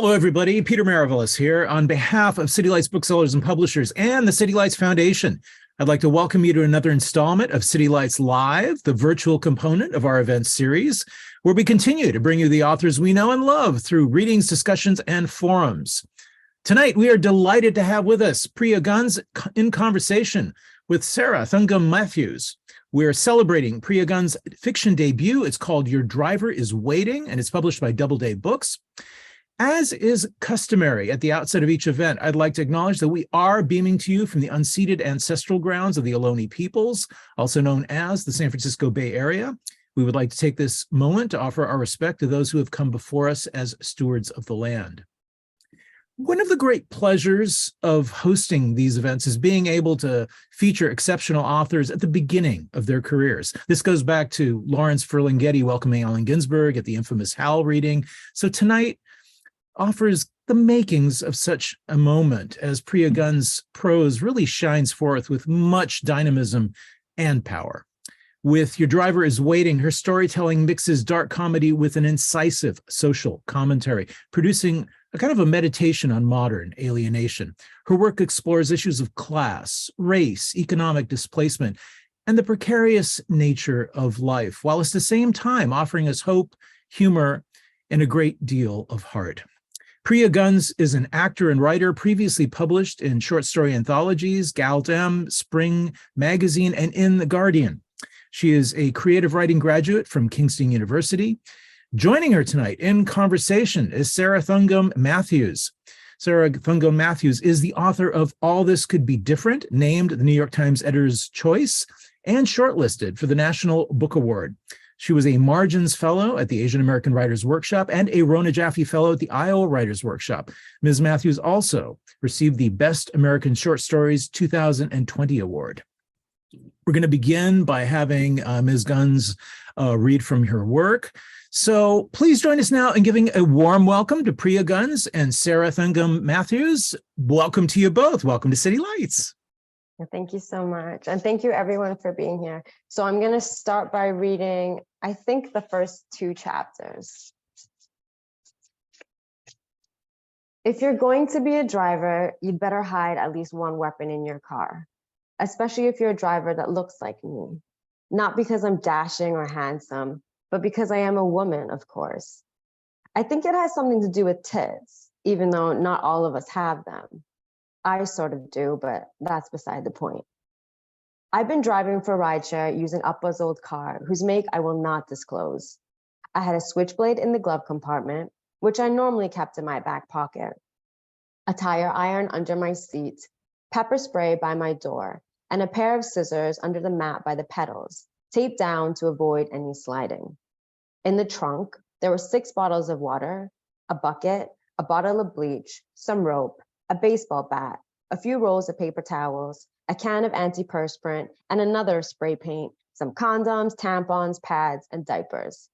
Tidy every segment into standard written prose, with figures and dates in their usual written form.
Hello, everybody. Peter Maravelis here on behalf of City Lights Booksellers and Publishers and the City Lights Foundation. I'd like to welcome you to another installment of City Lights Live, the virtual component of our event series, where we continue to bring you the authors we know and love through readings, discussions, and forums. Tonight, we are delighted to have with us Priya Guns in conversation with Sarah Thankam Mathews. We're celebrating Priya Guns' fiction debut. It's called Your Driver is Waiting, and it's published by Doubleday Books. As is customary at the outset of each event, I'd like to acknowledge that we are beaming to you from the unceded ancestral grounds of the Ohlone peoples, also known as the San Francisco Bay Area. We would like to take this moment to offer our respect to those who have come before us as stewards of the land. One of the great pleasures of hosting these events is being able to feature exceptional authors at the beginning of their careers. This goes back to Lawrence Ferlinghetti welcoming Allen Ginsberg at the infamous Howl reading. So tonight offers the makings of such a moment as Priya Guns' prose really shines forth with much dynamism and power. With Your Driver is Waiting, her storytelling mixes dark comedy with an incisive social commentary, producing a kind of a meditation on modern alienation. Her work explores issues of class, race, economic displacement, and the precarious nature of life, while at the same time offering us hope, humor, and a great deal of heart. Priya Guns is an actor and writer previously published in short story anthologies, gal-dem, Spring Magazine, and in The Guardian. She is a creative writing graduate from Kingston University. Joining her tonight in conversation is Sarah Thankam Mathews. Sarah Thankam Mathews is the author of All This Could Be Different, named the New York Times Editor's Choice, and shortlisted for the National Book Award. She was a Margins Fellow at the Asian American Writers Workshop and a Rona Jaffe Fellow at the Iowa Writers Workshop. Ms. Mathews also received the Best American Short Stories 2020 Award. We're going to begin by having Ms. Guns read from her work. So please join us now in giving a warm welcome to Priya Guns and Sarah Thankam Mathews. Welcome to you both. Welcome to City Lights. Thank you so much. And thank you everyone for being here. So I'm going to start by reading, I think, the first two chapters. If you're going to be a driver, you'd better hide at least one weapon in your car, especially if you're a driver that looks like me. Not because I'm dashing or handsome, but because I am a woman, of course. I think it has something to do with tits, even though not all of us have them. I sort of do, but that's beside the point. I've been driving for rideshare using Appa's old car, whose make I will not disclose. I had a switchblade in the glove compartment, which I normally kept in my back pocket, a tire iron under my seat, pepper spray by my door, and a pair of scissors under the mat by the pedals, taped down to avoid any sliding. In the trunk, there were 6 bottles of water, a bucket, a bottle of bleach, some rope, a baseball bat, a few rolls of paper towels, a can of antiperspirant, and another spray paint, some condoms, tampons, pads, and diapers.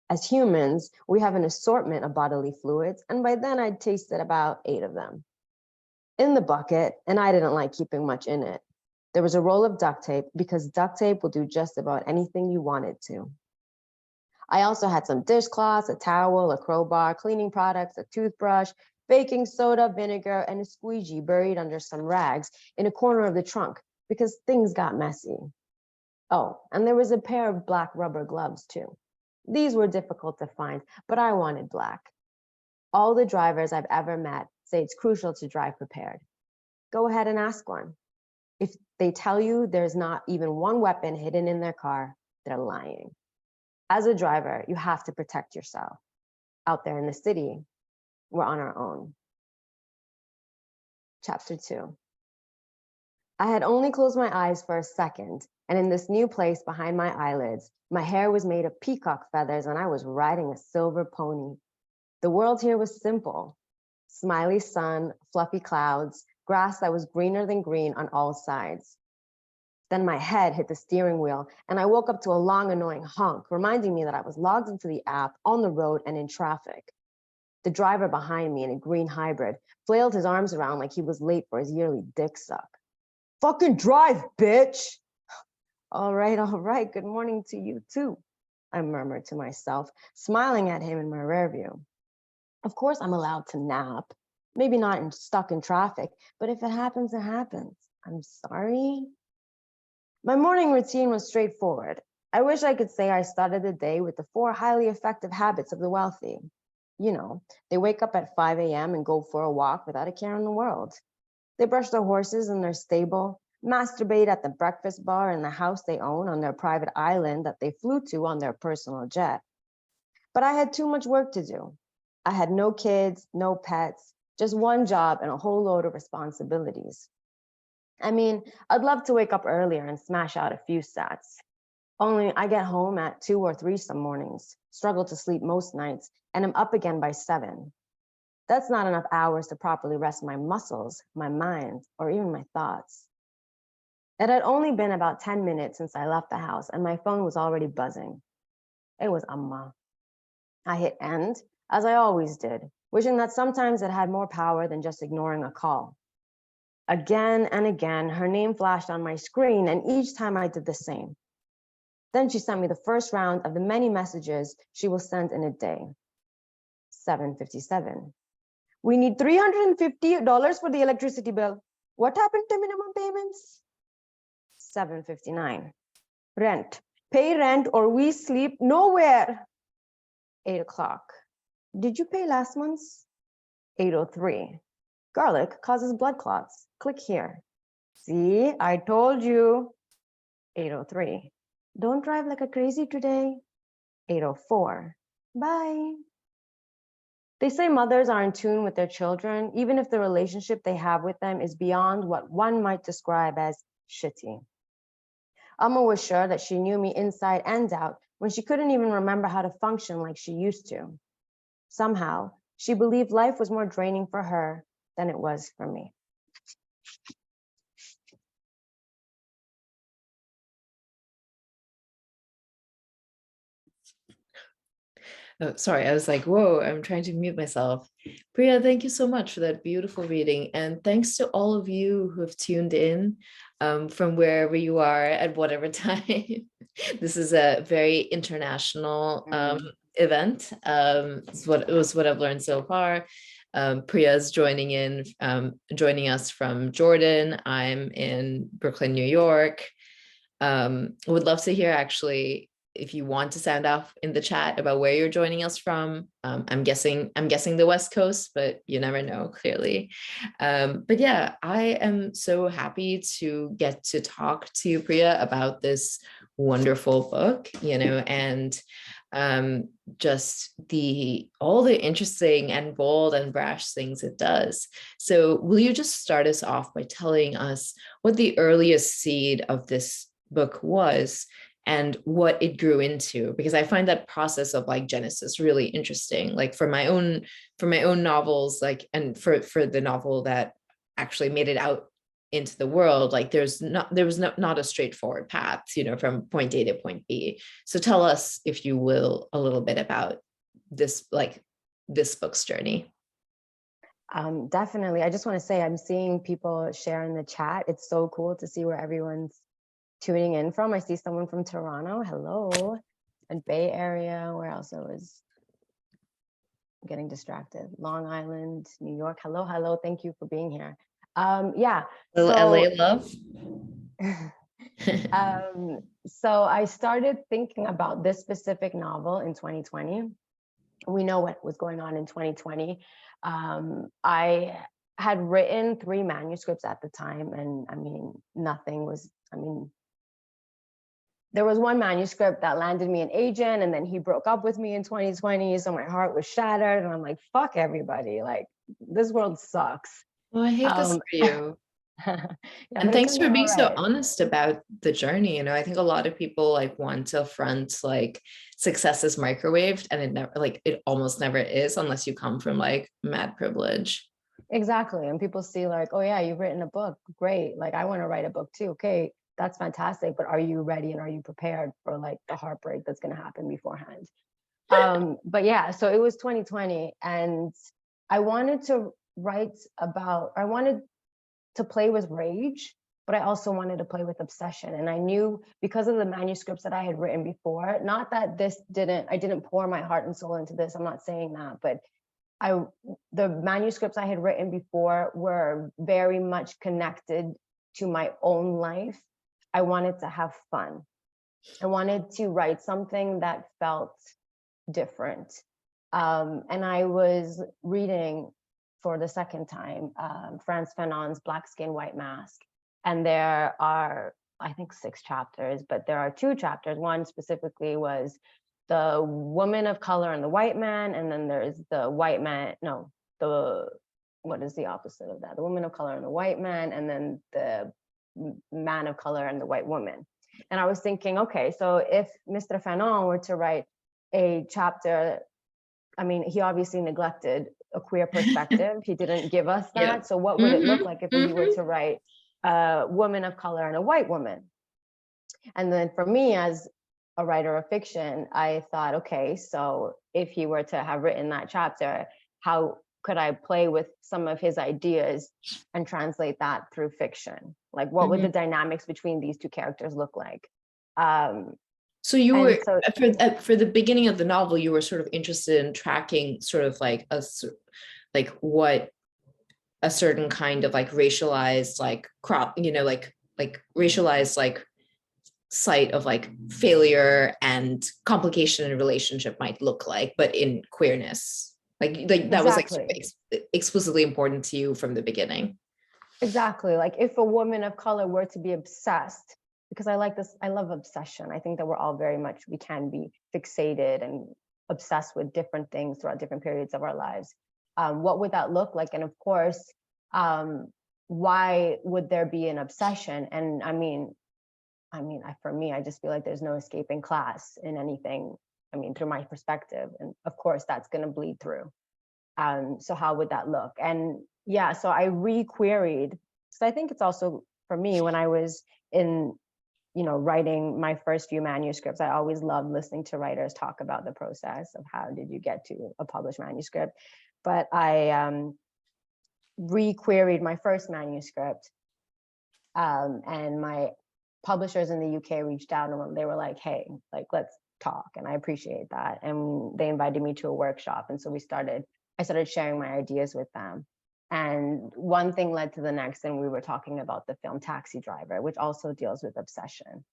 As humans, we have an assortment of bodily fluids, and by then I'd tasted about 8 of them. In the bucket, and I didn't like keeping much in it, there was a roll of duct tape because duct tape will do just about anything you want it to. I also had some dishcloths, a towel, a crowbar, cleaning products, a toothbrush, baking soda, vinegar, and a squeegee buried under some rags in a corner of the trunk because things got messy. Oh, and there was a pair of black rubber gloves too. These were difficult to find, but I wanted black. All the drivers I've ever met say it's crucial to drive prepared. Go ahead and ask one. If they tell you there's not even one weapon hidden in their car, they're lying. As a driver, you have to protect yourself. Out there in the city, we're on our own. Chapter 2. I had only closed my eyes for a second, and in this new place behind my eyelids, my hair was made of peacock feathers and I was riding a silver pony. The world here was simple. Smiley sun, fluffy clouds, grass that was greener than green on all sides. Then my head hit the steering wheel and I woke up to a long, annoying honk, reminding me that I was logged into the app, on the road, and in traffic. The driver behind me in a green hybrid flailed his arms around like he was late for his yearly dick suck. Fucking drive, bitch! All right, good morning to you too, I murmured to myself, smiling at him in my rear view. Of course, I'm allowed to nap, maybe not stuck in traffic, but if it happens, it happens. I'm sorry. My morning routine was straightforward. I wish I could say I started the day with the 4 highly effective habits of the wealthy. You know, they wake up at 5 a.m. and go for a walk without a care in the world. They brush their horses in their stable, masturbate at the breakfast bar in the house they own on their private island that they flew to on their personal jet. But I had too much work to do. I had no kids, no pets, just one job and a whole load of responsibilities. I mean, I'd love to wake up earlier and smash out a few stats. Only I get home at 2 or 3 some mornings, struggle to sleep most nights, and I'm up again by 7. That's not enough hours to properly rest my muscles, my mind, or even my thoughts. It had only been about 10 minutes since I left the house and my phone was already buzzing. It was Amma. I hit end, as I always did, wishing that sometimes it had more power than just ignoring a call. Again and again, her name flashed on my screen, and each time I did the same. Then she sent me the first round of the many messages she will send in a day. 7:57. We need $350 for the electricity bill. What happened to minimum payments? 7:59. Rent. Pay rent or we sleep nowhere. 8 o'clock. Did you pay last month's? 8:03. Garlic causes blood clots. Click here. See, I told you. 8:03. Don't drive like a crazy today. 8:04. Bye. They say mothers are in tune with their children, even if the relationship they have with them is beyond what one might describe as shitty. Amma was sure that she knew me inside and out when she couldn't even remember how to function like she used to. Somehow, she believed life was more draining for her than it was for me. Oh, sorry, I was like, whoa, I'm trying to mute myself. Priya, thank you so much for that beautiful reading. And thanks to all of you who have tuned in from wherever you are at whatever time. This is a very international event. It was what I've learned so far. Priya's joining us from Jordan. I'm in Brooklyn, New York. Would love to hear actually if you want to sound off in the chat about where you're joining us from. I'm guessing the West Coast, but you never know clearly. But yeah, I am so happy to get to talk to Priya about this wonderful book, and just all the interesting and bold and brash things it does. So will you just start us off by telling us what the earliest seed of this book was and what it grew into? Because I find that process of like Genesis really interesting, like for my own novels, like, and for the novel that actually made it out into the world, like there was not a straightforward path, from point A to point B. So tell us, if you will, a little bit about this book's journey. Definitely. I just want to say I'm seeing people share in the chat. It's so cool to see where everyone's tuning in from. I see someone from Toronto. Hello. And Bay Area. Where else? I was getting distracted. Long Island, New York. Hello. Thank you for being here. Yeah. Little LA love. So I started thinking about this specific novel in 2020. We know what was going on in 2020. I had written 3 manuscripts at the time, and there was one manuscript that landed me an agent, and then he broke up with me in 2020. So my heart was shattered, and I'm like, fuck everybody. Like, this world sucks. Oh, I hate this for you. Yeah, and thanks for being so honest about the journey. I think a lot of people want to front like success is microwaved, and it almost never is unless you come from mad privilege. Exactly. And people see oh yeah, you've written a book. Great. I want to write a book too. Okay, that's fantastic. But are you ready and are you prepared for the heartbreak that's going to happen beforehand? But yeah, so it was 2020, and I wanted to play with rage, but I also wanted to play with obsession. And I knew, because of the manuscripts that I had written before, not that I didn't pour my heart and soul into this, I'm not saying that, but the manuscripts I had written before were very much connected to my own life. I wanted to have fun. I wanted to write something that felt different. And I was reading for the second time, Frantz Fanon's Black Skin, White Mask. And there are, I think, 6 chapters, but there are 2 chapters. One specifically was the woman of color and the white man. And then there's the white man, no, what is the opposite of that? The woman of color and the white man, and then the man of color and the white woman. And I was thinking, okay, so if Mr. Fanon were to write a chapter, I mean, he obviously neglected a queer perspective. He didn't give us that. Yeah. So what would it look like if he were to write a woman of color and a white woman? And then for me, as a writer of fiction, I thought, okay, so if he were to have written that chapter, how could I play with some of his ideas and translate that through fiction? Like, what would the dynamics between these 2 characters look like? So you were, for the beginning of the novel, you were sort of interested in tracking sort of like what a certain kind of like racialized like crop, you know, like racialized like site of like failure and complication in a relationship might look like, but in queerness, like that was like explicitly important to you from the beginning. Exactly. Like if a woman of color were to be obsessed, because I love obsession. I think that we're all we can be fixated and obsessed with different things throughout different periods of our lives. What would that look like? And of course, why would there be an obsession? And for me, I just feel like there's no escaping class in anything. I mean, through my perspective, and of course that's going to bleed through. So how would that look? And yeah, so I re-queried. So I think it's also for me, when I was in, writing my first few manuscripts, I always loved listening to writers talk about the process of how did you get to a published manuscript. But I re-queried my first manuscript, and my publishers in the UK reached out and they were like, hey, like, let's talk. And I appreciate that. And they invited me to a workshop. And so I started sharing my ideas with them. And one thing led to the next, and we were talking about the film Taxi Driver, which also deals with obsession.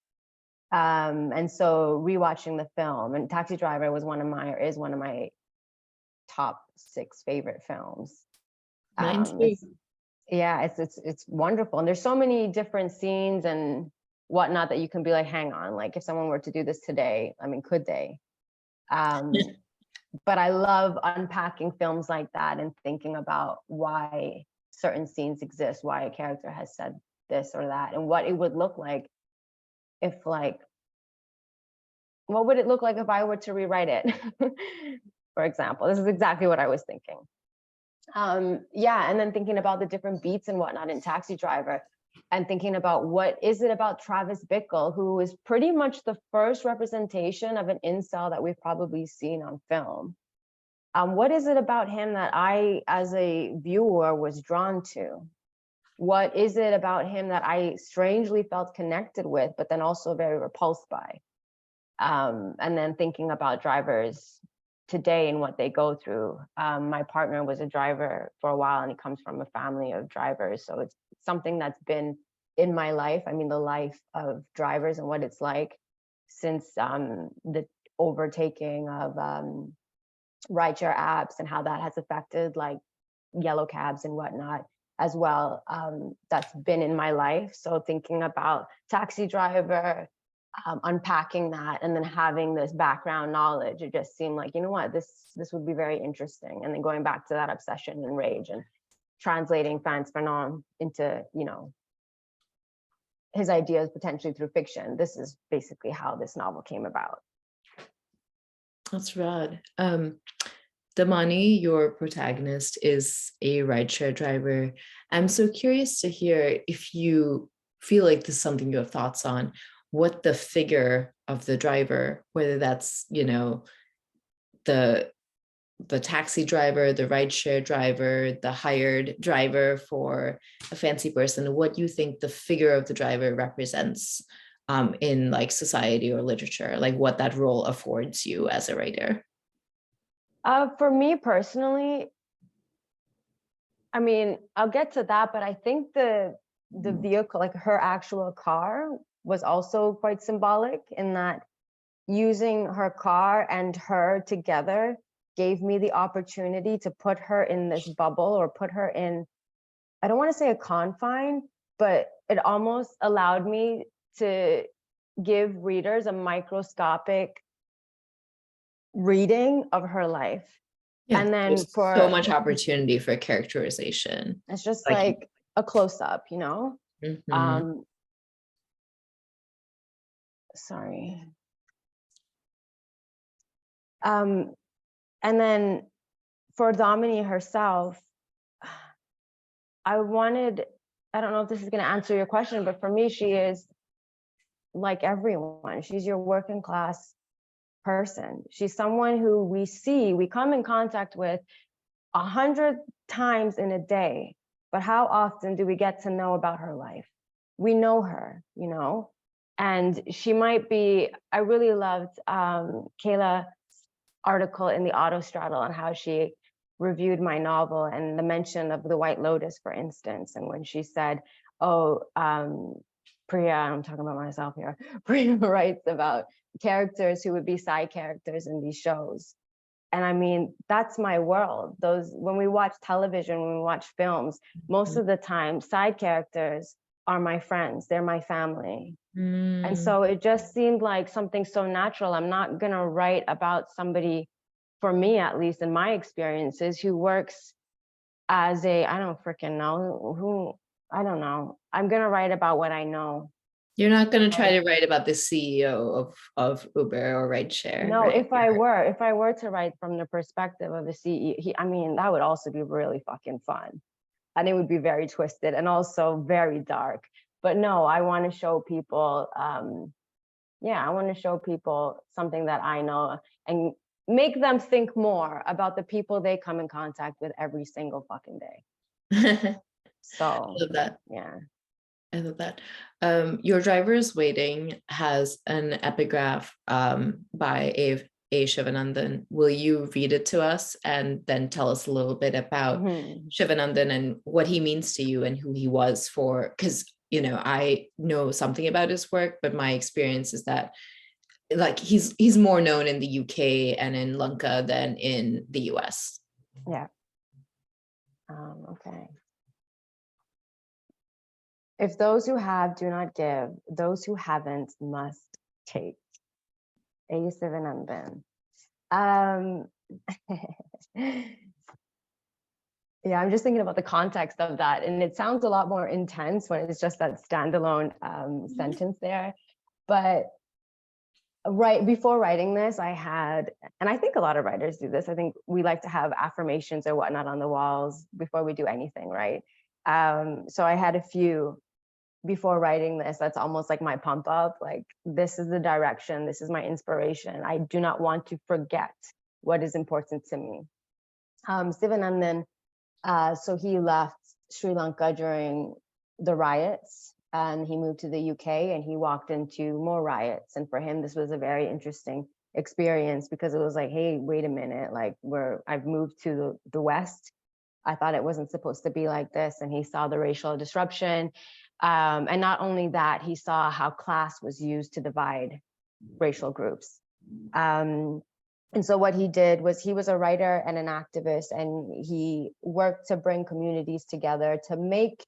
And so rewatching the film, and Taxi Driver is one of my top 6 favorite films. Mine too. It's wonderful. And there's so many different scenes and whatnot that you can be like, hang on, like if someone were to do this today, I mean, could they? But I love unpacking films like that and thinking about why certain scenes exist, why a character has said this or that, and what it would look like if what would it look like if I were to rewrite it? For example, this is exactly what I was thinking. And then thinking about the different beats and whatnot in Taxi Driver, and thinking about what is it about Travis Bickle, who is pretty much the first representation of an incel that we've probably seen on film. What is it about him that I, as a viewer, was drawn to? What is it about him that I strangely felt connected with, but then also very repulsed by? And then thinking about drivers today and what they go through. My partner was a driver for a while, and he comes from a family of drivers. So it's something that's been in my life. I mean, the life of drivers and what it's like since the overtaking of rideshare apps and how that has affected like yellow cabs and whatnot as well. That's been in my life. So thinking about Taxi Driver, unpacking that, and then having this background knowledge, it just seemed like, you know what, this would be very interesting. And then going back to that obsession and rage and translating Frantz Fanon into, his ideas potentially through fiction. This is basically how this novel came about. That's rad. Damani, your protagonist, is a rideshare driver. I'm so curious to hear if you feel like this is something you have thoughts on, what the figure of the driver, whether that's, the taxi driver, the rideshare driver, the hired driver for a fancy person, what you think the figure of the driver represents in like society or literature, like what that role affords you as a writer. For me personally, I mean, I'll get to that, but I think the vehicle, like her actual car, was also quite symbolic in that using her car and her together gave me the opportunity to put her in this bubble, or put her in, I don't want to say a confine, but it almost allowed me to give readers a microscopic reading of her life. Yeah, And then there's for so much opportunity for characterization. it's just like a close-up, you know. Mhm. Sorry. And then for Domini herself, I don't know if this is going to answer your question, but for me, she is like everyone. She's your working class person. She's someone who we come in contact with 100 times in a day, but how often do we get to know about her life? We know her, you know, and she might be, I really loved Kayla's article in the Autostraddle on how she reviewed my novel, and the mention of the White Lotus, for instance, and when she said, oh, Priya, I'm talking about myself here, Priya writes about characters who would be side characters in these shows. And I mean, that's my world. Those, when we watch television, when we watch films, most of the time, side characters are my friends, they're my family. And so it just seemed like something so natural. I'm not gonna write about somebody, for me at least in my experiences, who works as a, I don't freaking know who, I don't know. I'm gonna write about what I know. You're not going to try to write about the CEO of Uber or rideshare. No, right? if I were to write from the perspective of a CEO, I mean, that would also be really fucking fun. And it would be very twisted and also very dark. But no, I want to show people, yeah, I want to show people something that I know and make them think more about the people they come in contact with every single fucking day. So I love that. Yeah. I love that. Your Driver is Waiting has an epigraph by A. Shivanandan. Will you read it to us and then tell us a little bit about Shivanandan and what he means to you and who he was for? Because, you know, I know something about his work, but my experience is that like he's more known in the UK and in Lanka than in the US. Yeah. Okay. If those who have do not give, those who haven't must take. A. Sivanandan. Yeah, I'm just thinking about the context of that, and it sounds a lot more intense when it's just that standalone sentence there. But right before writing this, I had, and I think a lot of writers do this, I think we like to have affirmations or whatnot on the walls before we do anything, right? So I had a few before writing this. That's almost like my pump up, like, this is the direction, this is my inspiration. I do not want to forget what is important to me. Sivanandan, so he left Sri Lanka during the riots and he moved to the UK and he walked into more riots. And for him, this was a very interesting experience because it was like, hey, wait a minute, like I've moved to the West. I thought it wasn't supposed to be like this. And he saw the racial disruption. And not only that, he saw how class was used to divide racial groups. And so what he did was, he was a writer and an activist, and he worked to bring communities together to make,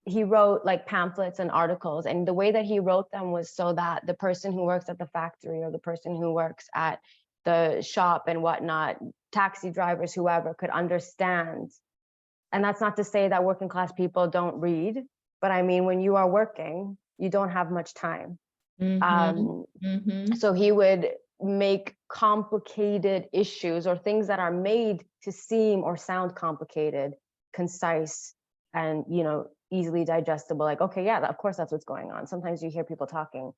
he wrote like pamphlets and articles. And the way that he wrote them was so that the person who works at the factory or the person who works at the shop and whatnot, taxi drivers, whoever, could understand. And that's not to say that working class people don't read, but I mean, when you are working, you don't have much time. So he would make complicated issues or things that are made to seem or sound complicated, concise, and, you know, easily digestible. Like, okay, yeah, of course that's what's going on. Sometimes you hear people talking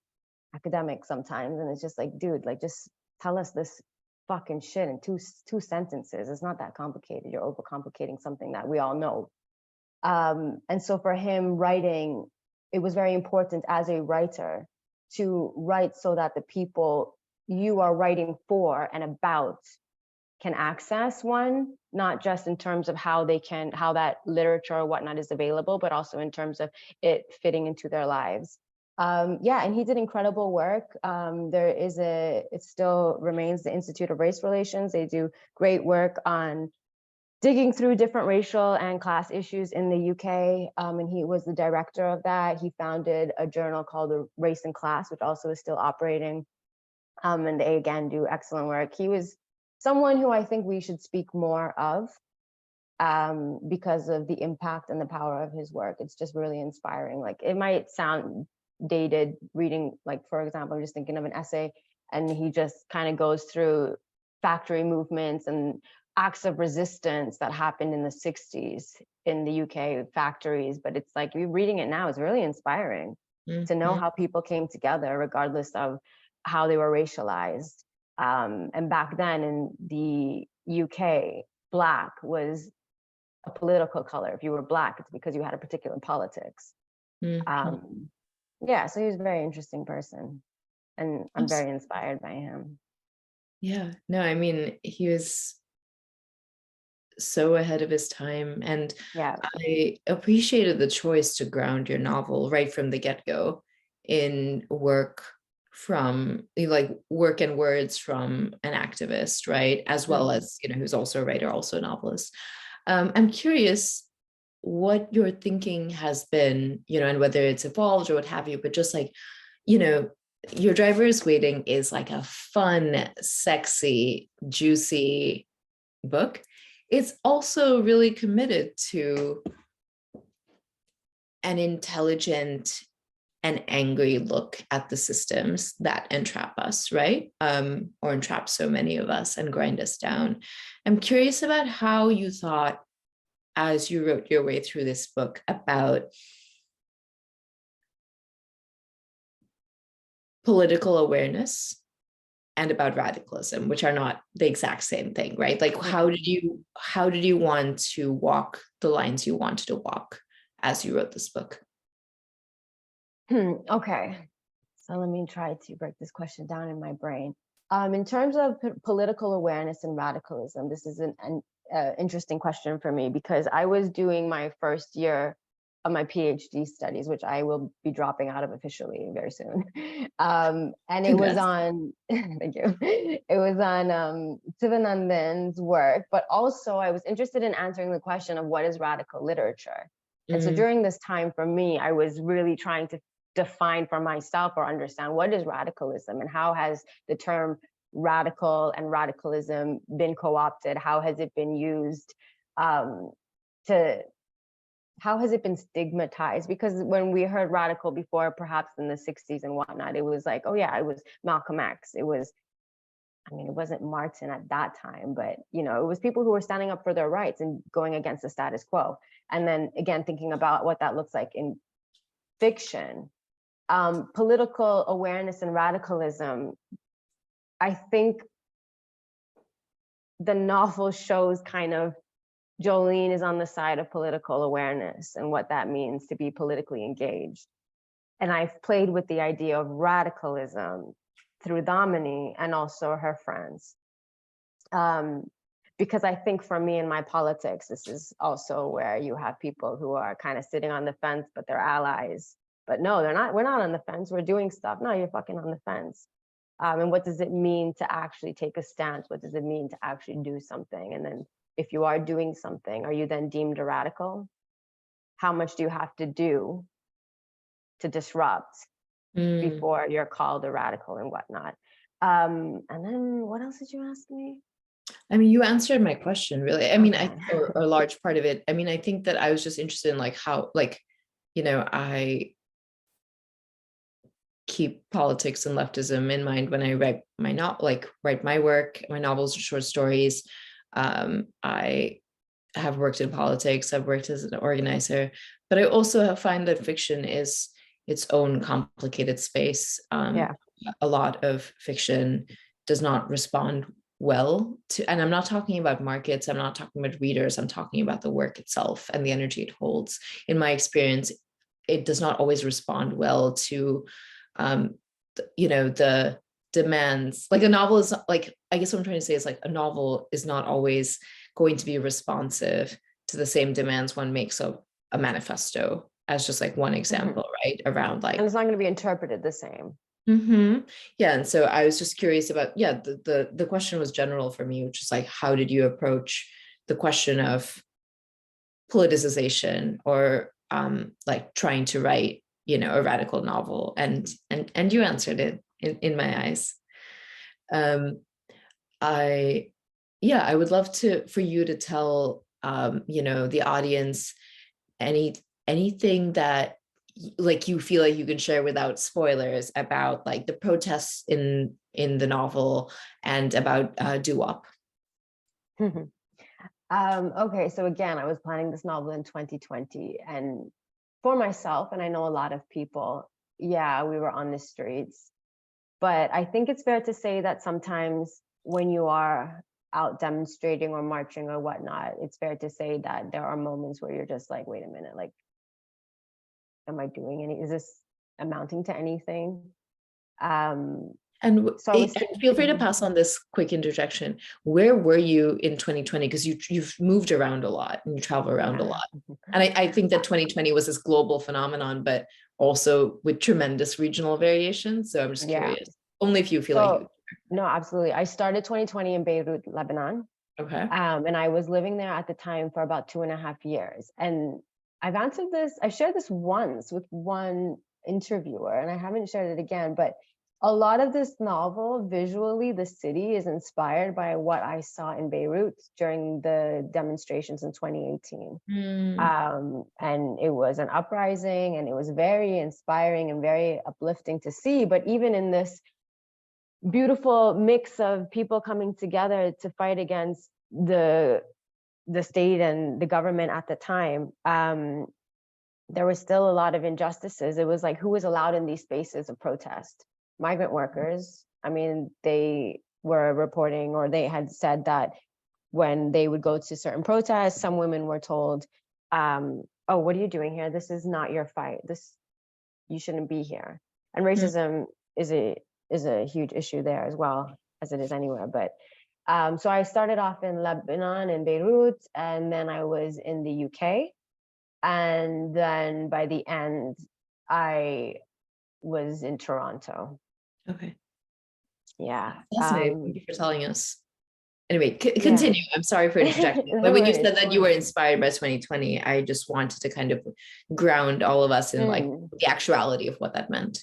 academic sometimes, and it's just like, dude, like, just tell us this fucking shit in two sentences. It's not that complicated. You're overcomplicating something that we all know. And so for him, writing, it was very important as a writer to write so that the people you are writing for and about can access one, not just in terms of how that literature or whatnot is available, but also in terms of it fitting into their lives. Yeah, and he did incredible work. It still remains the Institute of Race Relations. They do great work on digging through different racial and class issues in the UK. And he was the director of that. He founded a journal called the Race and Class, which also is still operating. And they, again, do excellent work. He was someone who I think we should speak more of because of the impact and the power of his work. It's just really inspiring. Like, it might sound dated reading, like, for example, I'm just thinking of an essay, and he just kind of goes through factory movements and acts of resistance that happened in the 60s in the UK factories. But it's like, you're reading it now, it's really inspiring to know how people came together regardless of how they were racialized. And back then in the UK, Black was a political color. If you were Black, it's because you had a particular politics. Yeah, so he was a very interesting person, and I'm very inspired by him. Yeah, no, I mean, he was so ahead of his time, and Yeah, I appreciated the choice to ground your novel right from the get-go in work from, like, work and words from an activist, right, as well as, you know, who's also a writer, also a novelist. I'm curious what your thinking has been, you know, and whether it's evolved or what have you, but just like, you know, Your Driver is Waiting is like a fun, sexy, juicy book. It's also really committed to an intelligent and angry look at the systems that entrap us, right? Or entrap so many of us and grind us down. I'm curious about how you thought, as you wrote your way through this book, about political awareness and about radicalism, which are not the exact same thing, right? Like, how did you want to walk the lines you wanted to walk as you wrote this book? Okay, so let me try to break this question down in my brain. In terms of political awareness and radicalism, this is an interesting question for me, because I was doing my first year of my PhD studies, which I will be dropping out of officially very soon. And it was on, thank you. It was on Sivanandan's work, but also I was interested in answering the question of what is radical literature. And so during this time for me, I was really trying to define for myself or understand what is radicalism, and how has the term radical and radicalism been co-opted? How has it been used how has it been stigmatized? Because when we heard radical before, perhaps in the 60s and whatnot, it was like, oh yeah, it was Malcolm X. It was, I mean, it wasn't Martin at that time, but, you know, it was people who were standing up for their rights and going against the status quo. And then again, thinking about what that looks like in fiction, political awareness and radicalism, I think the novel shows kind of Jolene is on the side of political awareness and what that means to be politically engaged. And I've played with the idea of radicalism through Damini and also her friends. Because I think for me in my politics, this is also where you have people who are kind of sitting on the fence, but they're allies. But no, they're not. We're not on the fence. We're doing stuff. No, you're fucking on the fence. And what does it mean to actually take a stance? What does it mean to actually do something? And then if you are doing something, are you then deemed a radical? How much do you have to do to disrupt before you're called a radical and whatnot? And then what else did you ask me? I mean, you answered my question, really. I mean, or a large part of it. I mean, I think that I was just interested in, like, how, like, you know, I keep politics and leftism in mind when I write write my work, my novels or short stories. I have worked in politics. I've worked as an organizer, but I also find that fiction is its own complicated space. A lot of fiction does not respond well to, and I'm not talking about markets, I'm not talking about readers, I'm talking about the work itself and the energy it holds. In my experience, it does not always respond well to, you know, the demands, like a novel is like, I guess what I'm trying to say is like a novel is not always going to be responsive to the same demands one makes of a manifesto, as just like one example, right? Around like, and it's not going to be interpreted the same. Yeah. And so I was just curious about, the question was general for me, which is like, how did you approach the question of politicization or like trying to write, a radical novel? And you answered it in my eyes. I would love for you to tell the audience anything that like you feel like you can share without spoilers about like the protests in the novel and about doo-wop. Okay, so again, I was planning this novel in 2020, and for myself, and I know a lot of people, we were on the streets. But I think it's fair to say that sometimes when you are out demonstrating or marching or whatnot, it's fair to say that there are moments where you're just like, wait a minute, like, am I doing is this amounting to anything? And so feel free to pass on this quick interjection. Where were you in 2020? Because you've moved around a lot and you travel around a lot. And I think that 2020 was this global phenomenon, but also with tremendous regional variation. So I'm just curious, only if you feel like you. No, absolutely. I started 2020 in Beirut, Lebanon. Okay. And I was living there at the time for about 2.5 years. And I've shared this once with one interviewer, and I haven't shared it again, but a lot of this novel, visually, the city is inspired by what I saw in Beirut during the demonstrations in 2018. And it was an uprising, and it was very inspiring and very uplifting to see. But even in this beautiful mix of people coming together to fight against the state and the government at the time, there was still a lot of injustices. It was like, who was allowed in these spaces of protest? Migrant workers. I mean, they were reporting, or they had said that when they would go to certain protests, some women were told, oh, what are you doing here? This is not your fight. You shouldn't be here. And racism is a huge issue there as well, as it is anywhere. But so I started off in Lebanon and Beirut, and then I was in the UK. And then by the end, I was in Toronto. Okay. Yeah. Fascinating. Thank you for telling us. Anyway, continue. I'm sorry for interjecting. But when you said that you were inspired by 2020, I just wanted to kind of ground all of us in like the actuality of what that meant.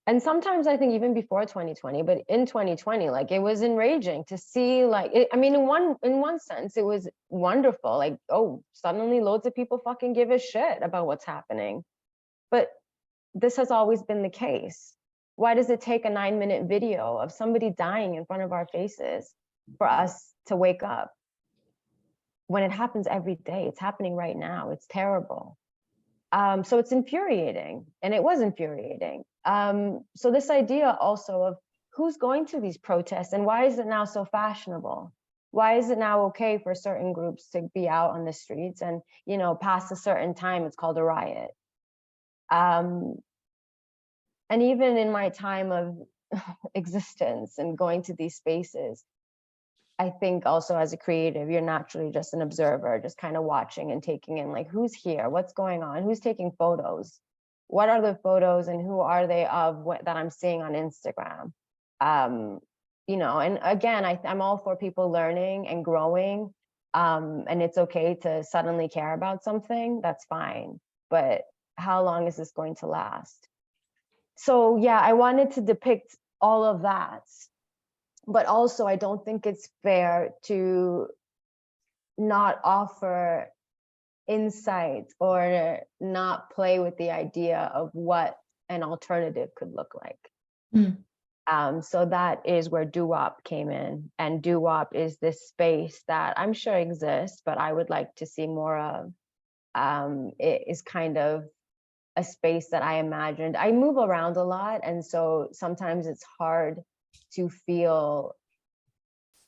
And sometimes I think even before 2020, but in 2020, like, it was enraging to see, like, in one sense, it was wonderful. Like, oh, suddenly loads of people fucking give a shit about what's happening. But this has always been the case. Why does it take a 9-minute video of somebody dying in front of our faces for us to wake up? When it happens every day, it's happening right now. It's terrible. So it's infuriating, and it was infuriating. So this idea also of who's going to these protests, and why is it now so fashionable? Why is it now okay for certain groups to be out on the streets, and, past a certain time, it's called a riot? And even in my time of existence and going to these spaces, I think also as a creative, you're naturally just an observer, just kind of watching and taking in, like, who's here, what's going on, who's taking photos, what are the photos, and who are they of that I'm seeing on Instagram? And again, I'm all for people learning and growing, and it's okay to suddenly care about something, that's fine. But how long is this going to last? So yeah, I wanted to depict all of that. But also, I don't think it's fair to not offer insight or not play with the idea of what an alternative could look like. So that is where doo-wop came in. And doo-wop is this space that I'm sure exists, but I would like to see more of. It is kind of a space that I imagined. I move around a lot, and so sometimes it's hard to feel,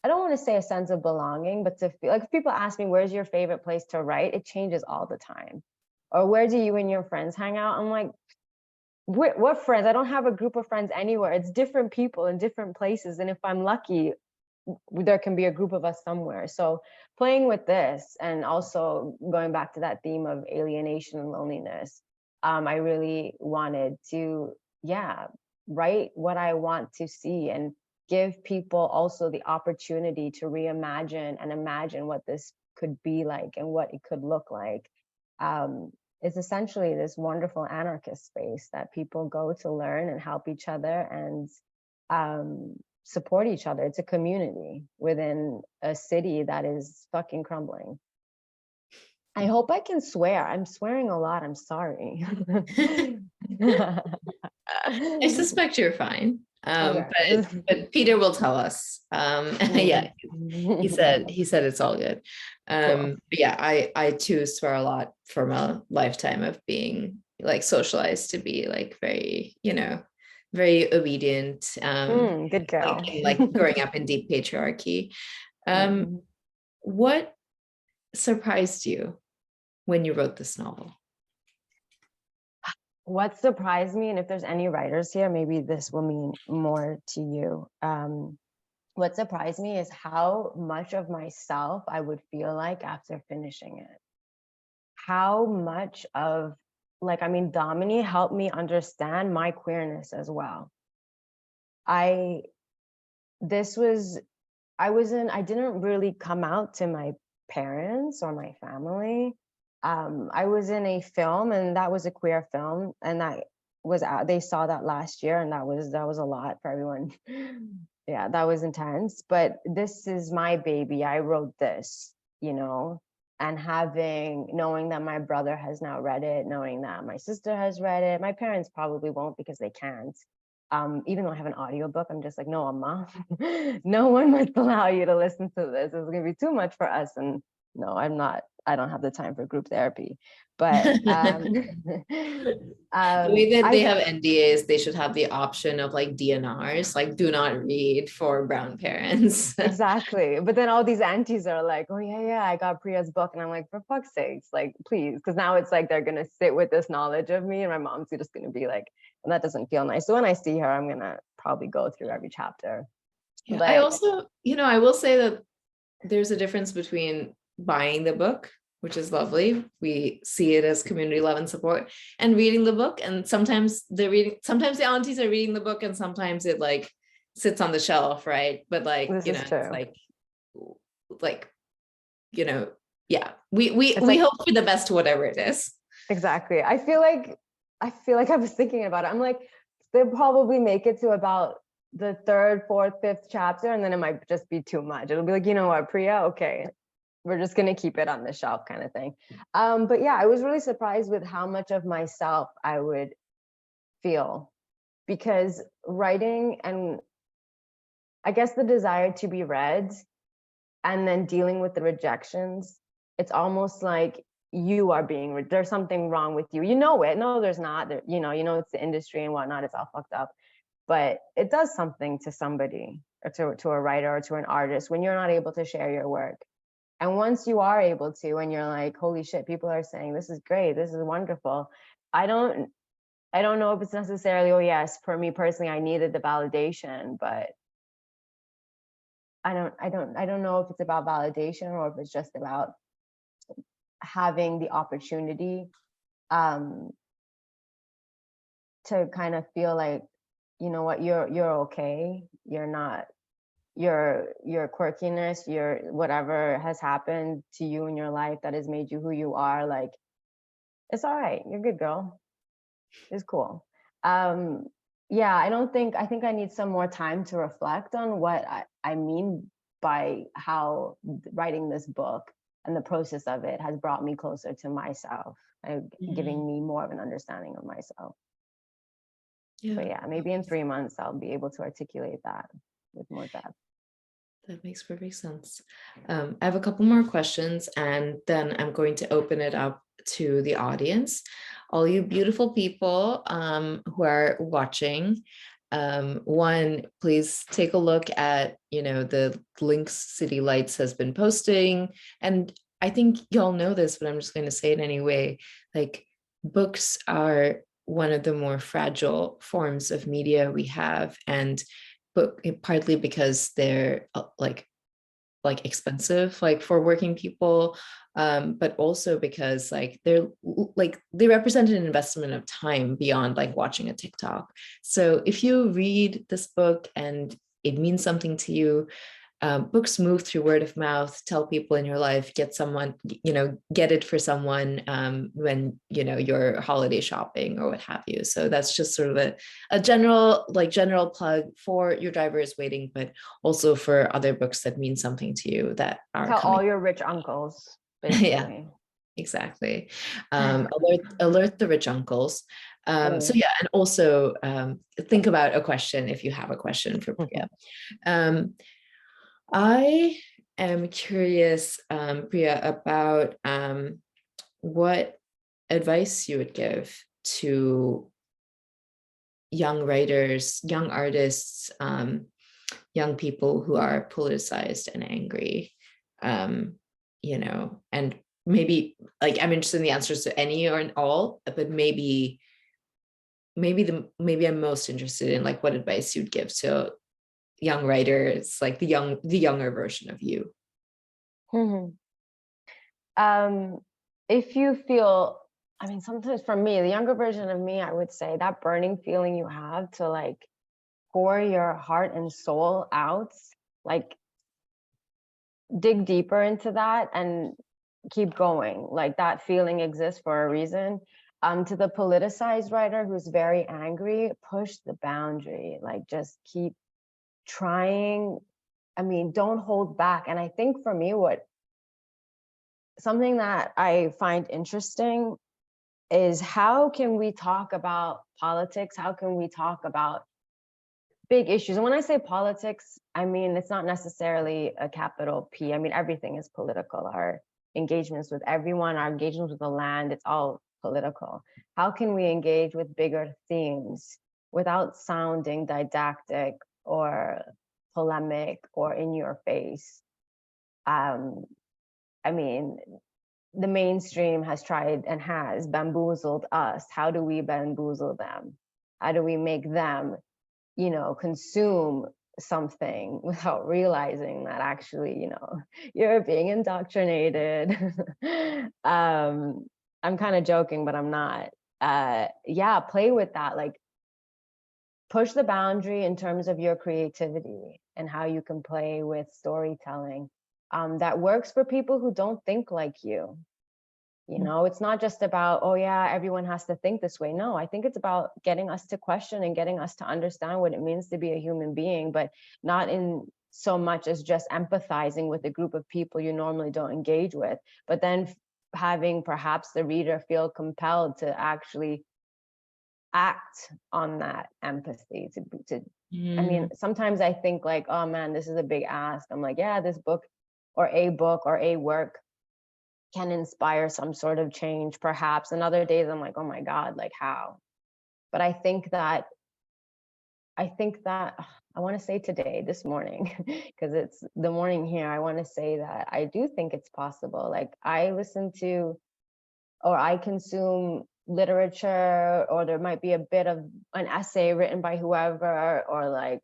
I don't want to say a sense of belonging, but to feel like, if people ask me, where's your favorite place to write? It changes all the time. Or where do you and your friends hang out? I'm like, what friends? I don't have a group of friends anywhere. It's different people in different places. And if I'm lucky, there can be a group of us somewhere. So playing with this, and also going back to that theme of alienation and loneliness, I really wanted to, write what I want to see and give people also the opportunity to reimagine and imagine what this could be like and what it could look like. It's essentially this wonderful anarchist space that people go to learn and help each other and support each other. It's a community within a city that is fucking crumbling. I hope I can swear. I'm swearing a lot. I'm sorry. I suspect you're fine. Okay. But Peter will tell us. Yeah, he said it's all good. Cool. But yeah, I too swear a lot from a lifetime of being like socialized to be like very, very obedient. Good girl. Like growing up in deep patriarchy. What surprised you when you wrote this novel? What surprised me, and if there's any writers here, maybe this will mean more to you. What surprised me is how much of myself I would feel like after finishing it. How much of, Domini helped me understand my queerness as well. I didn't really come out to my parents or my family. I was in a film, and that was a queer film, and that was out. They saw that last year, and that was a lot for everyone. Yeah, that was intense. But this is my baby. I wrote this, and knowing that my brother has now read it, knowing that my sister has read it. My parents probably won't because they can't. Even though I have an audiobook, I'm just like, no, Mom, no one must allow you to listen to this. It's gonna be too much for us. And no, I don't have the time for group therapy. But The way that they have NDAs, they should have the option of like DNRs, like do not read for brown parents. Exactly. But then all these aunties are like, oh yeah, I got Priya's book. And I'm like, for fuck's sakes, like, please. Because now it's like they're gonna sit with this knowledge of me, and my mom's just gonna be like, and that doesn't feel nice. So when I see her, I'm gonna probably go through every chapter. Yeah, but I also, I will say that there's a difference between buying the book, which is lovely. We see it as community love and support, and reading the book. And sometimes the aunties are reading the book, and sometimes it like sits on the shelf, right? But like, it's like, yeah, we hope for the best, whatever it is. Exactly. I feel like I was thinking about it. I'm like, they'll probably make it to about the 3rd, 4th, 5th chapter, and then it might just be too much. It'll be like, you know what, Priya, okay, we're just gonna keep it on the shelf kind of thing. But yeah, I was really surprised with how much of myself I would feel, because writing, and I guess the desire to be read and then dealing with the rejections, it's almost like you are being, there's something wrong with you. No, there's not. It's the industry and whatnot. It's all fucked up. But it does something to somebody, or to a writer or to an artist, when you're not able to share your work. And once you are able to, and you're like, holy shit, people are saying this is great, this is wonderful. I don't know if it's necessarily, oh yes, for me personally, I needed the validation, but I don't know if it's about validation or if it's just about having the opportunity to kind of feel like, you know what, you're okay. You're not, your quirkiness, your whatever has happened to you in your life that has made you who you are, like, it's all right. You're good, girl. It's cool. Yeah, I think I need some more time to reflect on what I mean by how writing this book and the process of it has brought me closer to myself, giving me more of an understanding of myself. Yeah. But yeah, maybe in 3 months I'll be able to articulate that with more depth. That makes perfect sense. I have a couple more questions, and then I'm going to open it up to the audience. All you beautiful people who are watching, one, please take a look at, the links City Lights has been posting. And I think y'all know this, but I'm just going to say it anyway. Like, books are one of the more fragile forms of media we have, but partly because they're like expensive, like for working people, but also because like they represent an investment of time beyond like watching a TikTok. So if you read this book and it means something to you, books move through word of mouth. Tell people in your life, get someone, get it for someone when you're holiday shopping or what have you. So that's just sort of a general plug for Your Driver is Waiting, but also for other books that mean something to you that are Tell coming. all your rich uncles, basically. Yeah, exactly. Alert the rich uncles. So yeah, and also think about a question if you have a question for Priya. I am curious, Priya, about what advice you would give to young writers, young artists, young people who are politicized and angry, and maybe like I'm interested in the answers to any or in all, but maybe I'm most interested in like what advice you'd give to young writers, like the younger version of you. If you feel, I mean, sometimes for me, the younger version of me, I would say that burning feeling you have to like pour your heart and soul out, like dig deeper into that and keep going. Like that feeling exists for a reason. To the politicized writer who's very angry, push the boundary, like just keep trying. I mean, don't hold back. And I think for me, something that I find interesting is how can we talk about politics? How can we talk about big issues? And when I say politics, I mean, it's not necessarily a capital P. I mean, everything is political. Our engagements with everyone, our engagements with the land, it's all political. How can we engage with bigger themes without sounding didactic or polemic or in your face? I mean, the mainstream has tried and has bamboozled us. How do we bamboozle them? How do we make them, consume something without realizing that actually, you're being indoctrinated? I'm kind of joking, but I'm not. Yeah, play with that. Like, push the boundary in terms of your creativity and how you can play with storytelling that works for people who don't think like you. It's not just about, oh yeah, everyone has to think this way. No, I think it's about getting us to question and getting us to understand what it means to be a human being, but not in so much as just empathizing with a group of people you normally don't engage with, but then having perhaps the reader feel compelled to actually act on that empathy I mean, sometimes I think like, oh man, this is a big ask. I'm like, yeah, this book or a work can inspire some sort of change, perhaps. And other days I'm like, oh my God, like how? But I think that I want to say today, this morning, because it's the morning here, I want to say that I do think it's possible. Like I listen to, or I consume literature, or there might be a bit of an essay written by whoever, or like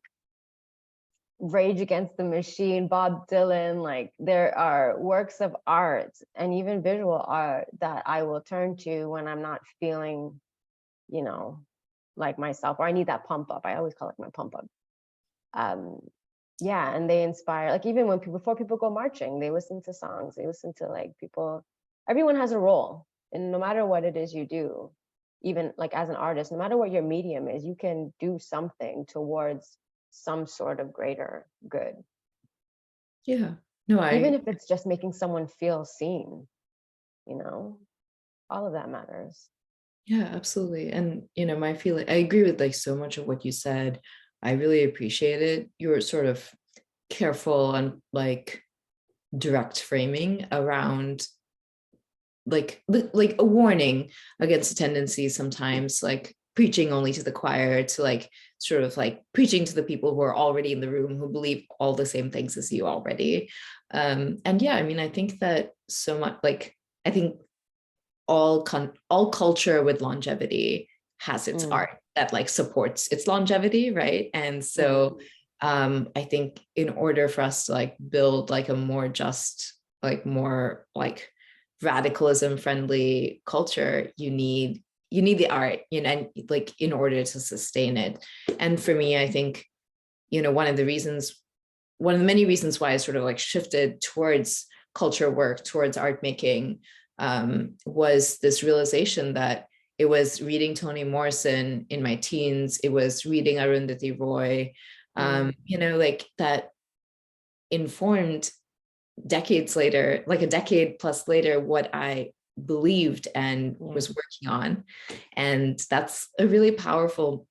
Rage Against the Machine, Bob Dylan. Like there are works of art and even visual art that I will turn to when I'm not feeling, like myself, or I need that pump up. I always call it my pump up. Yeah, and they inspire, like even before people go marching, they listen to songs, they listen to like people. Everyone has a role, and no matter what it is you do, even like as an artist, no matter what your medium is, you can do something towards some sort of greater good. Yeah, no, even if it's just making someone feel seen, all of that matters. Yeah, absolutely. And my feeling, I agree with like so much of what you said. I really appreciate it. You were sort of careful and like direct framing around like a warning against the tendency sometimes like preaching only to the choir, to like sort of like preaching to the people who are already in the room, who believe all the same things as you already. And yeah, I mean, I think that so much, like I think all culture with longevity has its Mm. art that like supports its longevity, right? And so I think in order for us to like build like a more just, like more like radicalism friendly culture, you need the art, you know, and like in order to sustain it. And for me, I think, you know, one of the many reasons why I sort of like shifted towards culture work, towards art making, was this realization that it was reading Toni Morrison in my teens, it was reading Arundhati Roy, you know, like that informed decades later, like a decade plus later, what I believed and was working on. And that's a really powerful,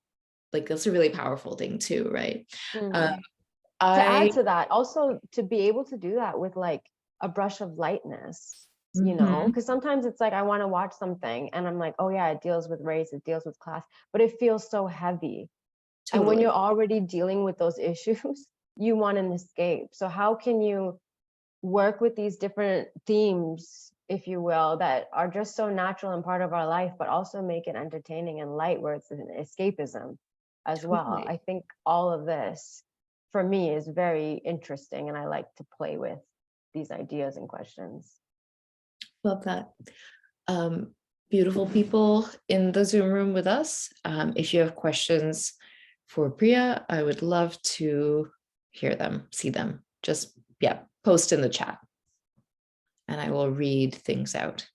thing too, right? To I add to that, also to be able to do that with like a brush of lightness, you know, because sometimes it's like I want to watch something and I'm like, oh yeah, it deals with race, it deals with class, but it feels so heavy. And when totally. you're already dealing with those issues, you want an escape. So how can you work with these different themes, if you will, that are just so natural and part of our life, but also make it entertaining and light, where it's an escapism as well? Totally. I think all of this for me is very interesting, and I like to play with these ideas and questions. Love that. Beautiful people in the Zoom room with us. If you have questions for Priya, I would love to hear them, see them. Just, yeah, post in the chat and I will read things out.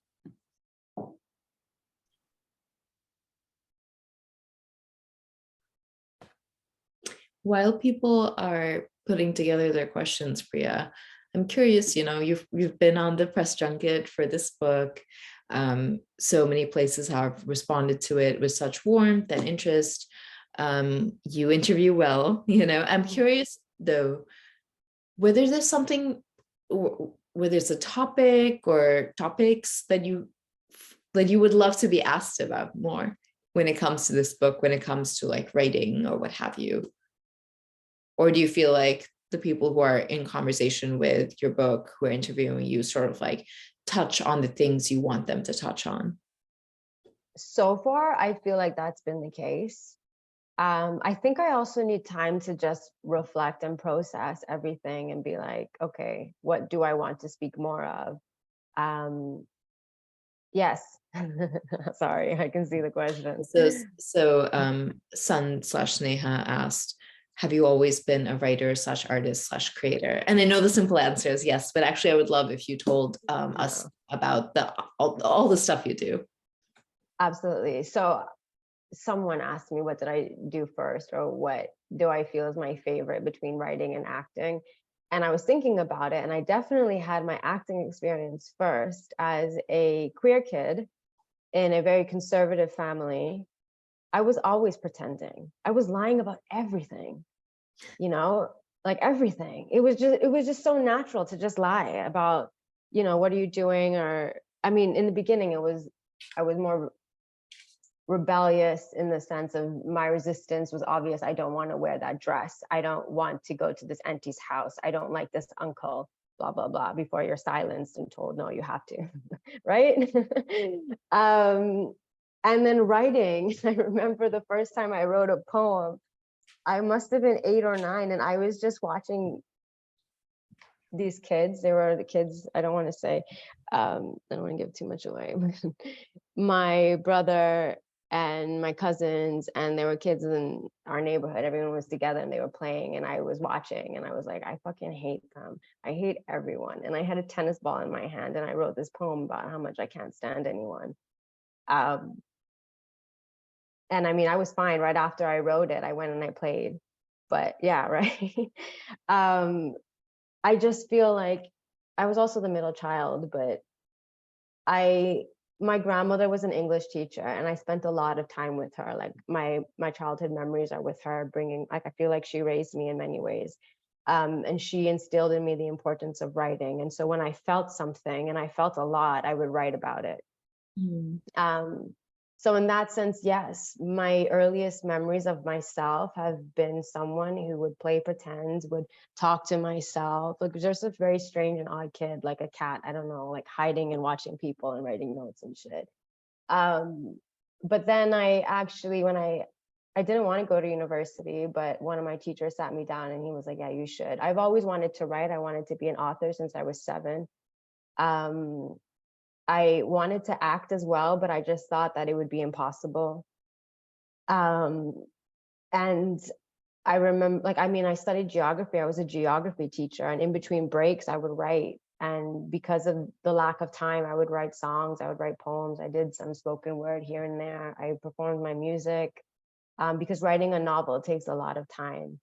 While people are putting together their questions, Priya, I'm curious, you know, you've been on the press junket for this book. So many places have responded to it with such warmth and interest. You interview well, you know. I'm curious though, whether there's something, whether it's a topic or topics that you would love to be asked about more when it comes to this book, when it comes to like writing or what have you. Or do you feel like the people who are in conversation with your book, who are interviewing you, sort of like touch on the things you want them to touch on? So far, I feel like that's been the case. I think I also need time to just reflect and process everything and be like, okay, what do I want to speak more of? Yes. Sorry, I can see the question. So Sun/Sneha asked, have you always been a writer / artist / creator? And I know the simple answer is yes, but actually I would love if you told us about all the stuff you do. Absolutely. So someone asked me, what did I do first, or what do I feel is my favorite between writing and acting? And I was thinking about it, and I definitely had my acting experience first as a queer kid in a very conservative family. I was always pretending. I was lying about everything, you know, like everything. It was just so natural to just lie about, you know, what are you doing? Or, I mean, in the beginning, I was more rebellious in the sense of my resistance was obvious. I don't want to wear that dress. I don't want to go to this auntie's house. I don't like this uncle, blah, blah, blah, before you're silenced and told, no, you have to, right? And then writing, I remember the first time I wrote a poem, I must have been 8 or 9, and I was just watching these kids. They were the kids, I don't want to say, I don't want to give too much away. My brother and my cousins, and there were kids in our neighborhood. Everyone was together and they were playing, and I was watching, and I was like, I fucking hate them. I hate everyone. And I had a tennis ball in my hand, and I wrote this poem about how much I can't stand anyone. And I mean, I was fine. Right after I wrote it, I went and I played. But yeah, right. I just feel like I was also the middle child, but my grandmother was an English teacher, and I spent a lot of time with her. Like my childhood memories are with her, like, I feel like she raised me in many ways. And she instilled in me the importance of writing. And so when I felt something, and I felt a lot, I would write about it. So in that sense, yes, my earliest memories of myself have been someone who would play pretend, would talk to myself. Like, just a very strange and odd kid, like a cat, I don't know, like hiding and watching people and writing notes and shit. but then I actually, when I didn't want to go to university, but one of my teachers sat me down and he was like, yeah, you should. I've always wanted to write. I wanted to be an author since I was 7. I wanted to act as well, but I just thought that it would be impossible. And I remember, like, I mean, I studied geography. I was a geography teacher, and in between breaks, I would write. And because of the lack of time, I would write songs, I would write poems. I did some spoken word here and there. I performed my music, because writing a novel takes a lot of time.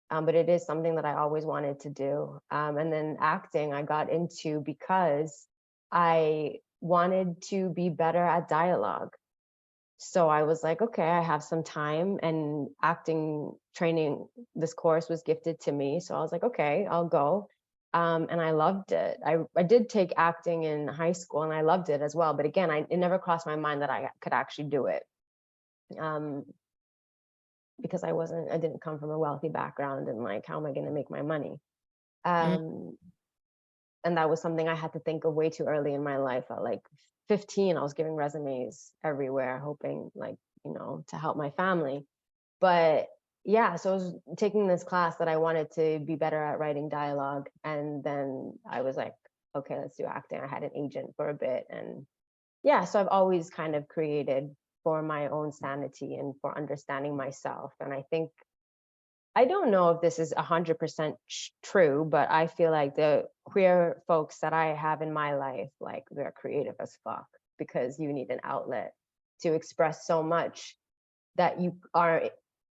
But it is something that I always wanted to do. And then acting, I got into because I wanted to be better at dialogue. So I was like, okay, I have some time, and acting training, this course was gifted to me. So I was like, okay, I'll go. And I loved it. I did take acting in high school and I loved it as well. But again, it never crossed my mind that I could actually do it. Because I didn't come from a wealthy background, and like, how am I going to make my money? And that was something I had to think of way too early in my life. At like 15, I was giving resumes everywhere, hoping, like, to help my family. But yeah, so I was taking this class that I wanted to be better at writing dialogue. And then I was like, okay, let's do acting. I had an agent for a bit. And yeah, so I've always kind of created for my own sanity and for understanding myself. And I think, I don't know if this is 100% true, but I feel like the queer folks that I have in my life, like, they're creative as fuck, because you need an outlet to express so much that you are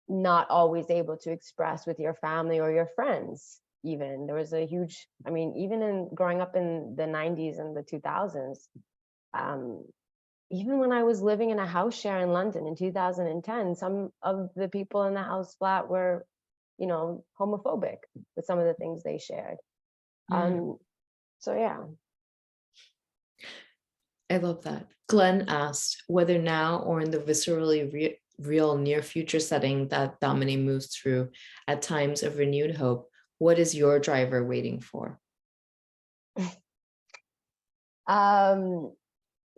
not always able to express with your family or your friends. Even there was a huge, I mean, even in growing up in the 90s and the 2000s, even when I was living in a house share in London in 2010, some of the people in the house flat were, homophobic with some of the things they shared. So yeah. I love that. Glenn asked whether now or in the viscerally real near future setting that Domini moves through at times of renewed hope, what is your driver waiting for?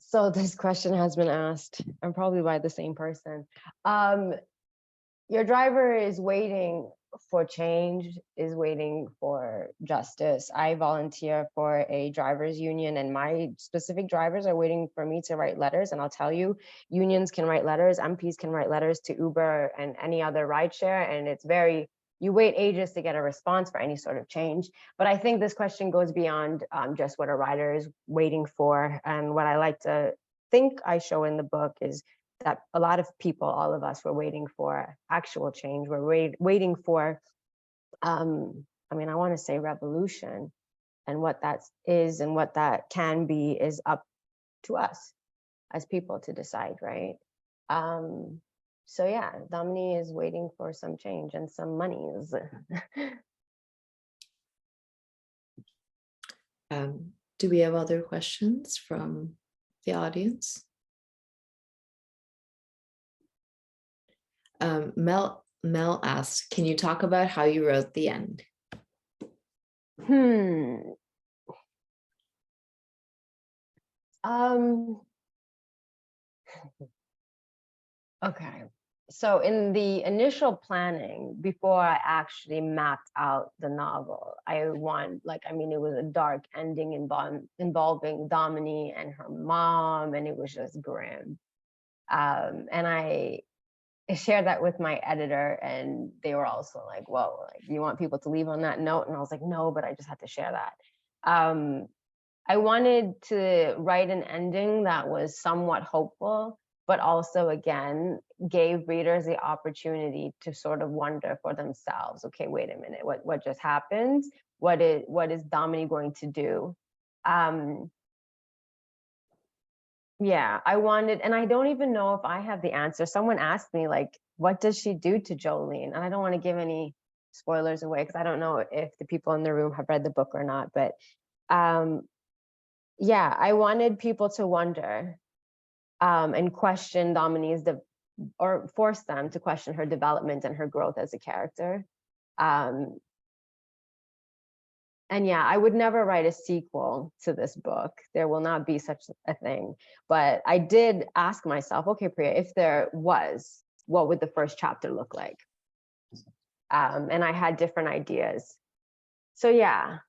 So this question has been asked, and probably by the same person. Your driver is waiting for change, is waiting for justice. I volunteer for a drivers union, and my specific drivers are waiting for me to write letters. And I'll tell you, unions can write letters, MPs can write letters to Uber and any other rideshare, and it's you wait ages to get a response for any sort of change. But I think this question goes beyond just what a rider is waiting for. And what I like to think I show in the book is that a lot of people, all of us, were waiting for actual change. We're waiting for, I want to say revolution, and what that is and what that can be is up to us as people to decide, right? So yeah, Domini is waiting for some change and some monies. Do we have other questions from the audience? Mel asked, can you talk about how you wrote the end? Okay. So in the initial planning, before I actually mapped out the novel, it was a dark ending involving Domini and her mom, and it was just grim. And I shared that with my editor, and they were also like, whoa, like, you want people to leave on that note? And I was like, no, but I just had to share that. I wanted to write an ending that was somewhat hopeful, but also, again, gave readers the opportunity to sort of wonder for themselves, okay, wait a minute, what just happened? What is Domini going to do? Yeah, I wanted, and I don't even know if I have the answer. Someone asked me, like, what does she do to Jolene? And I don't want to give any spoilers away, because I don't know if the people in the room have read the book or not. But yeah, I wanted people to wonder and question Domini's, or force them to question her development and her growth as a character. And yeah, I would never write a sequel to this book. There will not be such a thing. But I did ask myself, okay, Priya, if there was, what would the first chapter look like? And I had different ideas. So yeah,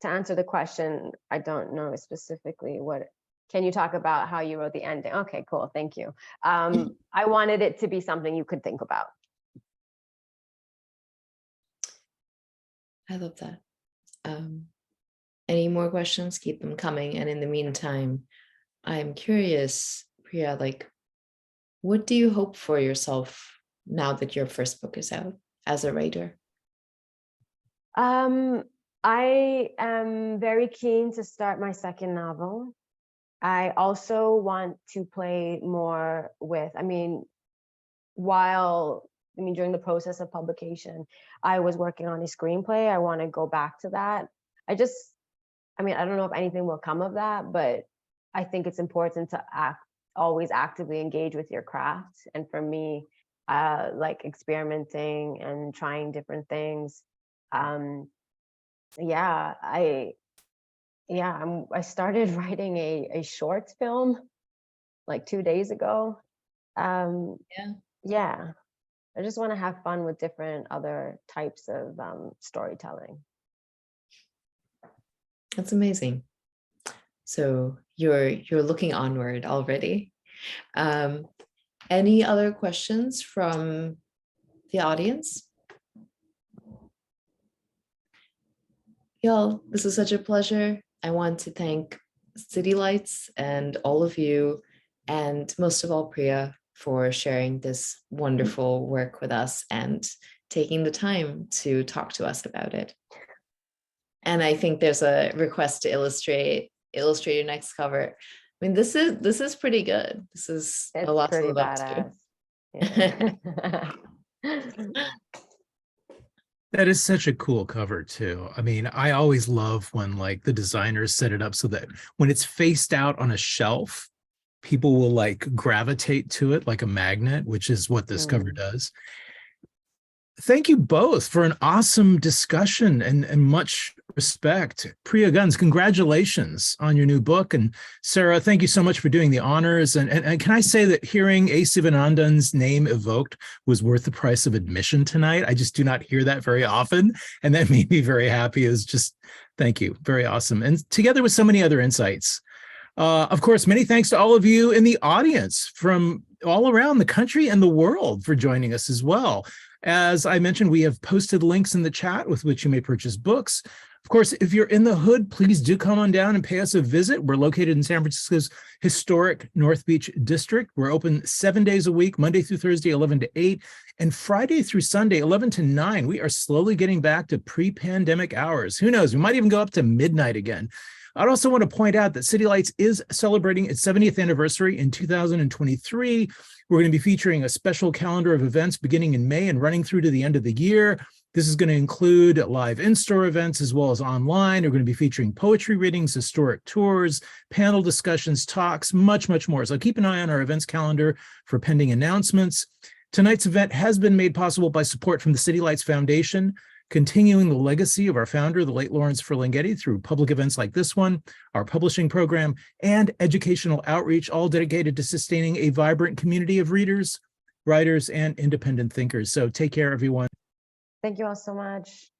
to answer the question, I don't know specifically what. Can you talk about how you wrote the ending? Okay, cool, thank you. I wanted it to be something you could think about. I love that. Any more questions? Keep them coming. And in the meantime, I'm curious, Priya, like, what do you hope for yourself now that your first book is out as a writer? I am very keen to start my second novel. I also want to play more with, during the process of publication, I was working on a screenplay. I want to go back to that. I don't know if anything will come of that, but I think it's important to always actively engage with your craft. And for me, like experimenting and trying different things. I started writing a short film like 2 days ago. Yeah. I just want to have fun with different other types of storytelling. That's amazing. So you're looking onward already. Any other questions from the audience? Y'all, this is such a pleasure. I want to thank City Lights and all of you, and most of all, Priya, for sharing this wonderful work with us and taking the time to talk to us about it. And I think there's a request to illustrate your next cover. I mean, this is pretty good. It's a lot to live up to. Yeah. That is such a cool cover too. I mean, I always love when like the designers set it up so that when it's faced out on a shelf, people will like gravitate to it like a magnet, which is what this cover does. Thank you both for an awesome discussion and much respect. Priya Guns, congratulations on your new book. And Sarah, thank you so much for doing the honors. And can I say that hearing A. Sivanandan's name evoked was worth the price of admission tonight? I just do not hear that very often. And that made me very happy. It was just, thank you. Very awesome. And together with so many other insights. Of course, many thanks to all of you in the audience from all around the country and the world for joining us as well. As I mentioned, we have posted links in the chat with which you may purchase books. Of course, if you're in the hood, please do come on down and pay us a visit. We're located in San Francisco's historic North Beach district. We're open 7 days a week, Monday through Thursday, 11 to 8, and Friday through Sunday, 11 to 9. We are slowly getting back to pre-pandemic hours. Who knows? We might even go up to midnight again. I'd also want to point out that City Lights is celebrating its 70th anniversary in 2023. We're going to be featuring a special calendar of events beginning in May and running through to the end of the year. This is going to include live in-store events as well as online. We're going to be featuring poetry readings, historic tours, panel discussions, talks, much, much more. So keep an eye on our events calendar for pending announcements. Tonight's event has been made possible by support from the City Lights Foundation, continuing the legacy of our founder, the late Lawrence Ferlinghetti, through public events like this one, our publishing program, and educational outreach, all dedicated to sustaining a vibrant community of readers, writers, and independent thinkers. So take care, everyone. Thank you all so much.